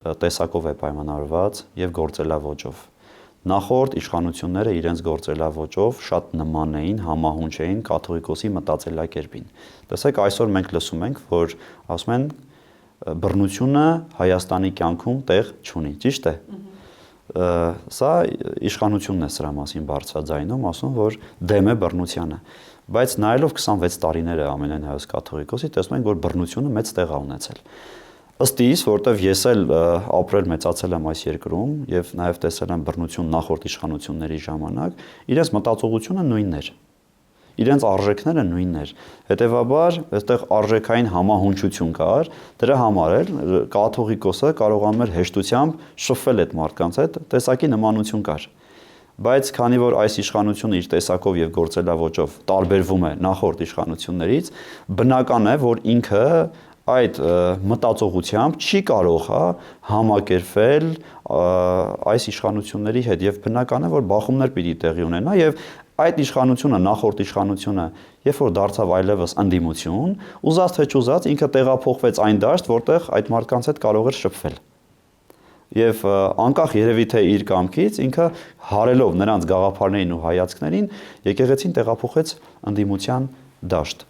տեսակով է պայմանավորված եւ գործելավոճով։ Նախորդ իշխանությունները իրենց գործելավոճով շատ նման էին, համահունչ էին կաթողիկոսի մտածելակերպին։ Տեսեք, այսօր մենք լսում ենք, որ ասում են բռնությունը Հայաստանի կյանքում տեղ չունի, ճիշտ է։ Սա իշխանությունն է սրա մասին բարձրաձայնում, ասում որ դեմ է բռնությանը։ Բայց նայելով 26 տարիները ամենայն հայոց կաթողիկոսի, տեսնում ենք, որ բռնությունը մեծ տեղ է ունեցել։ Ըստ իս, որտեվ ես էլ ապրել մեծացել եմ այս երկրում եւ նաեւ տեսել եմ բռնություն նախորդ իշխանությունների ժամանակ, իրենց մտածողությունը նույնն էր։ Իրենց արժեքները նույնն էր։ Հետևաբար, այստեղ արժեքային համահունչություն կար, դրա համար էլ կաթողիկոսը կարողանում էր հեշտությամբ շփվել այդ մարդկանց հետ, տեսակի նմանություն կար։ Բայց քանի որ այս իշխանությունը իր տեսակով եւ գործելավոճով տարբերվում է նախորդ իշխանություններից, բնական է, որ ինքը այդ մտածողությամբ չի կարող համակերպվել այս իշխանությունների հետ եւ բնական է որ բախումներ պիտի տեղի ունենա եւ այդ իշխանությունը նախորդ իշխանությունը երբ որ դարձավ այլևս ընդդիմություն ուզած թե չուզած ինքը տեղափոխվեց այն դաշտ որտեղ այդ մարդկանց հետ կարող էր շփվել եւ անկախ երևի թե իր կամքից ինքը հարելով նրանց գաղափարներին ու հայացքներին եկեղեցին տեղափոխեց ընդդիմության դաշտ